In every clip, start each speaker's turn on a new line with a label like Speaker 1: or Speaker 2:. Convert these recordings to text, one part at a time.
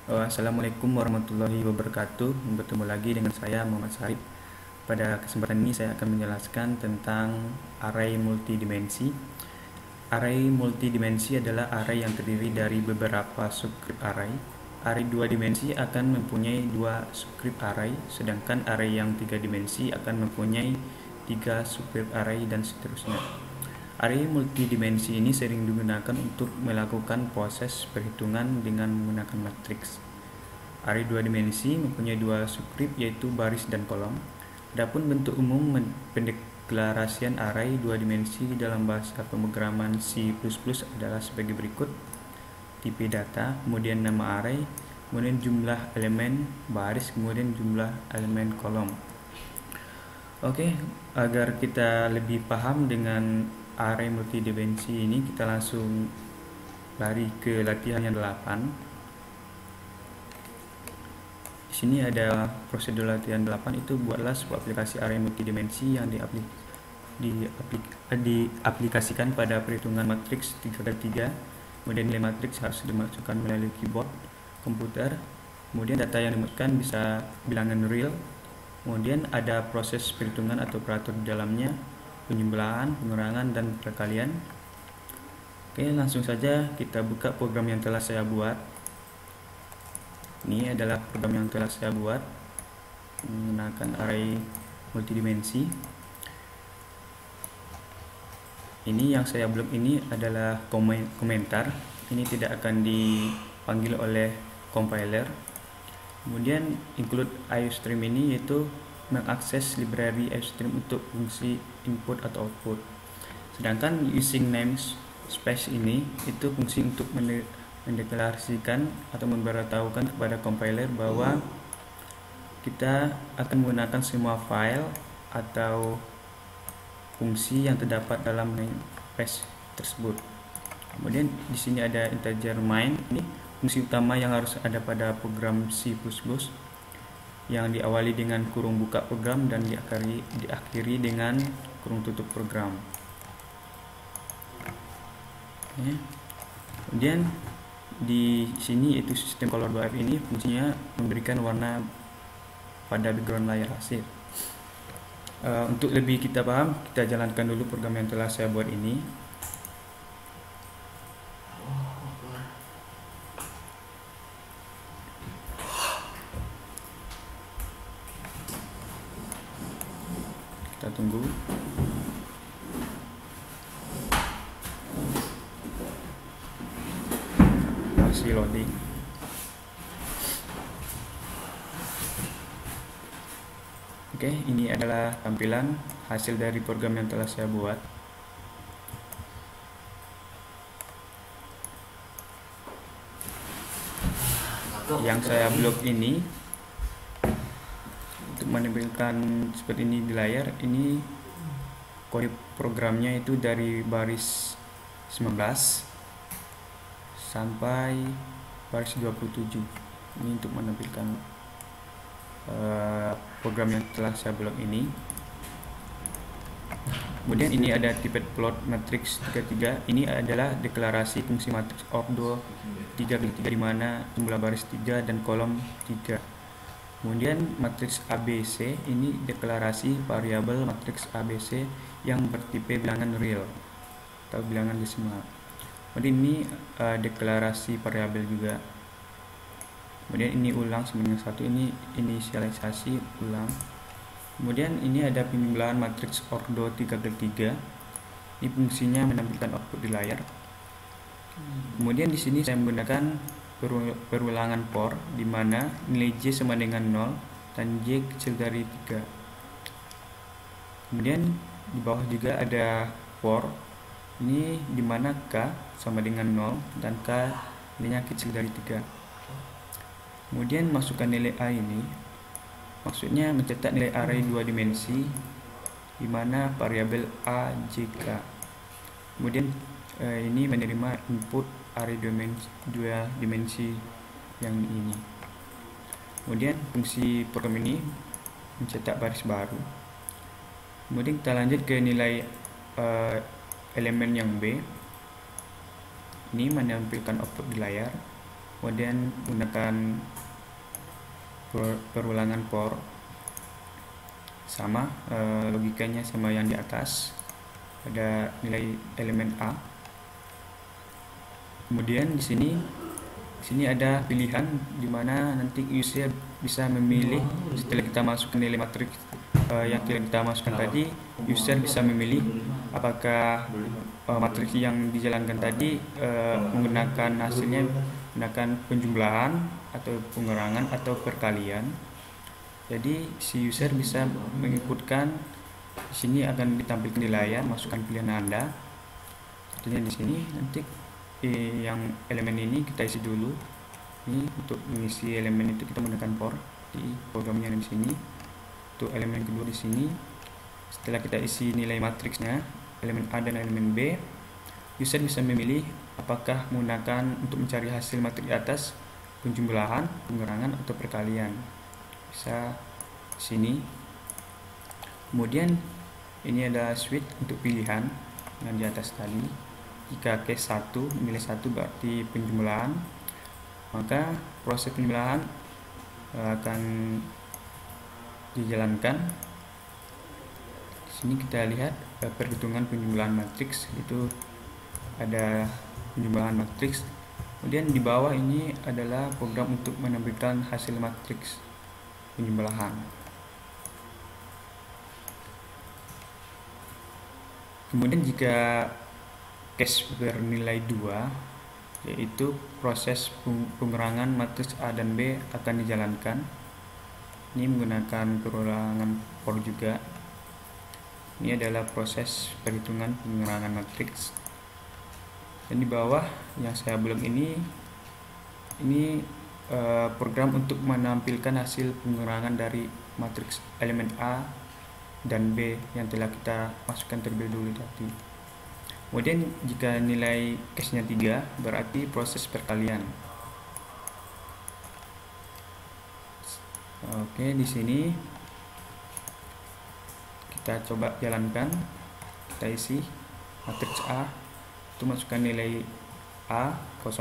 Speaker 1: Assalamualaikum warahmatullahi wabarakatuh. Bertemu lagi dengan saya Muhammad Sarip. Pada kesempatan ini saya akan menjelaskan tentang array multidimensi. Array multidimensi adalah array yang terdiri dari beberapa subscript array. Array 2 dimensi akan mempunyai 2 subscript array, sedangkan array yang 3 dimensi akan mempunyai 3 subscript array dan seterusnya. Array multidimensi ini sering digunakan untuk melakukan proses perhitungan dengan menggunakan matriks. Array 2 dimensi mempunyai 2 subscript yaitu baris dan kolom. Adapun bentuk umum pendeklarasian array 2 dimensi dalam bahasa pemrograman C++ adalah sebagai berikut: tipe data, kemudian nama array, kemudian jumlah elemen baris, kemudian jumlah elemen kolom. Oke, agar kita lebih paham dengan array multidimensi ini, kita langsung lari ke latihan yang 8. Di sini ada prosedur latihan 8, itu buatlah sebuah aplikasi array multidimensi yang diaplikasikan pada perhitungan matriks 3x3. Kemudian nilai matriks harus dimasukkan melalui keyboard komputer. Kemudian data yang dimasukkan bisa bilangan real. Kemudian ada proses perhitungan atau operator di dalamnya, penjumlahan, pengurangan, dan perkalian. Oke, langsung saja kita buka program yang telah saya buat. Ini adalah program yang telah saya buat menggunakan array multidimensi. Ini yang saya blok ini adalah komentar. Ini tidak akan dipanggil oleh compiler. Kemudian include IOStream ini yaitu mengakses library IOStream untuk fungsi input atau output. Sedangkan using namespace ini itu fungsi untuk mendeklarasikan atau memberitahukan kepada compiler bahwa kita akan menggunakan semua file atau fungsi yang terdapat dalam namespace tersebut. Kemudian di sini ada integer main, ini fungsi utama yang harus ada pada program C++, yang diawali dengan kurung buka program dan diakhiri dengan kurung tutup program. Oke. Kemudian di sini yaitu sistem color 2F ini fungsinya memberikan warna pada background layar hasil. Untuk lebih kita paham, kita jalankan dulu program yang telah saya buat ini. Kita tunggu. Masih loading. Oke, ini adalah tampilan hasil dari program yang telah saya buat. Yang saya blok ini untuk menampilkan seperti ini di layar. Ini kode programnya itu dari baris 19 sampai baris 27. Ini untuk menampilkan program yang telah saya blok ini. Kemudian ini ada tipe plot matrix 3x3. Ini adalah deklarasi fungsi matriks ordo 3x3 di mana jumlah baris 3 dan kolom 3. Kemudian matriks ABC ini deklarasi variabel matriks ABC yang bertipe bilangan real atau bilangan desimal. Kemudian ini deklarasi variabel juga. Kemudian ini ulang sama dengan 1, ini inisialisasi ulang. Kemudian ini ada penjumlahan matriks ordo 3x3. Ini fungsinya menampilkan output di layar. Kemudian di sini saya menggunakan perulangan for di mana nilai J sama dengan 0 dan J kecil dari 3. Kemudian di bawah juga ada for ini di mana K sama dengan 0 dan K nilainya kecil dari 3. Kemudian masukkan nilai A ini, maksudnya mencetak nilai array 2 dimensi di mana variabel A, J, K. Kemudian ini menerima input array 2 dimensi yang ini. Kemudian fungsi program ini mencetak baris baru. Kemudian kita lanjut ke nilai elemen yang B. Ini menampilkan output di layar. kemudian gunakan perulangan for, sama logikanya sama yang di atas, ada nilai elemen A. Kemudian di sini ada pilihan di mana nanti user bisa memilih setelah kita masukkan nilai matriks yang kita masukkan tadi. User bisa memilih apakah matriks yang dijalankan tadi menggunakan hasilnya menggunakan penjumlahan atau pengurangan atau perkalian. Jadi si user bisa mengikutkan. Di sini akan ditampilkan di layar, masukkan pilihan Anda. Contohnya di sini nanti yang elemen ini kita isi dulu. Ini untuk mengisi elemen itu kita menggunakan for di programnya di sini. Untuk elemen kedua di sini, setelah kita isi nilai matriksnya, elemen A dan elemen B, user bisa memilih apakah menggunakan untuk mencari hasil matriks di atas penjumlahan, pengurangan atau perkalian. Bisa sini. Kemudian ini ada switch untuk pilihan yang di atas tadi. Jika case 1 memilih 1 berarti penjumlahan, maka proses penjumlahan akan dijalankan. Di sini kita lihat perhitungan penjumlahan matriks, itu ada penjumlahan matriks. Kemudian di bawah ini adalah program untuk menampilkan hasil matriks penjumlahan. Kemudian jika case bernilai 2, yaitu proses pengurangan matriks A dan B akan dijalankan. Ini menggunakan perulangan for juga. Ini adalah proses perhitungan pengurangan matriks. Dan di bawah yang saya belum ini program untuk menampilkan hasil pengurangan dari matriks elemen A dan B yang telah kita masukkan terlebih dahulu tadi. Kemudian jika nilai case-nya 3 berarti proses perkalian. Oke, di sini kita coba jalankan. Kita isi matriks A, itu masukkan nilai A 00,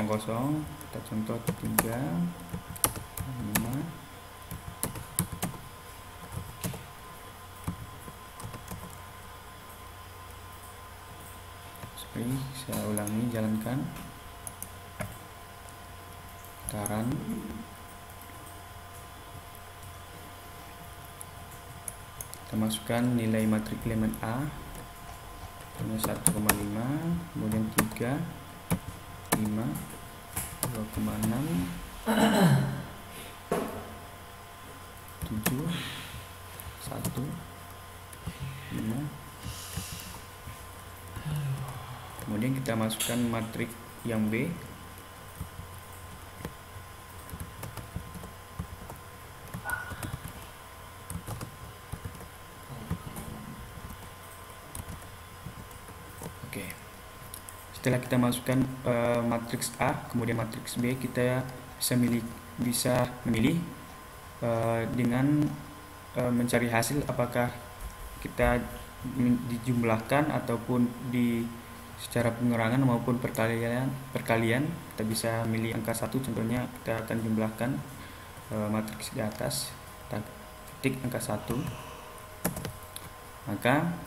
Speaker 1: kita contoh 3 5. Saya ulangi, jalankan putaran. Kita masukkan nilai matriks elemen A 1,5, kemudian 3 5 2,6 7 1 5. Kemudian kita masukkan matriks yang B. Oke. Setelah kita masukkan matriks A, kemudian matriks B, kita bisa memilih dengan mencari hasil apakah kita dijumlahkan ataupun secara pengurangan maupun perkalian. Kita bisa milih angka 1, contohnya kita akan jumlahkan matriks di atas, kita ketik angka 1, maka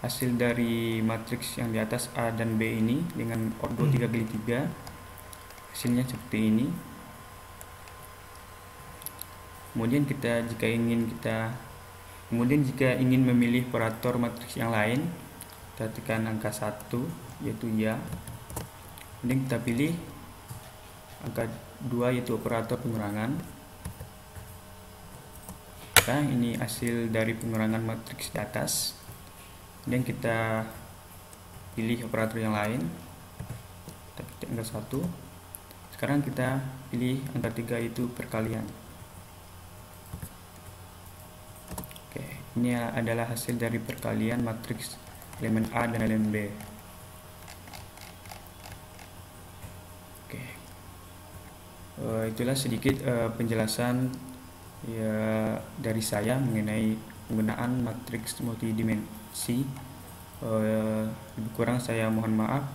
Speaker 1: hasil dari matriks yang di atas A dan B ini dengan ordo 3x3 hasilnya seperti ini. Kemudian jika ingin memilih operator matriks yang lain, kita tekan angka 1 yaitu ya. Kemudian kita pilih angka 2 yaitu operator pengurangan. Nah, ini hasil dari pengurangan matriks di atas. Kemudian kita pilih operator yang lain, kita ketik angka 1. Sekarang kita pilih angka 3 yaitu perkalian. Oke, ini adalah hasil dari perkalian matriks elemen A dan elemen B. Oke, itulah sedikit penjelasan ya dari saya mengenai penggunaan matriks multidimensi. Lebih kurang saya mohon maaf.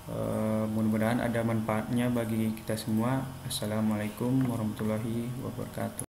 Speaker 1: Mudah-mudahan ada manfaatnya bagi kita semua. Assalamualaikum warahmatullahi wabarakatuh.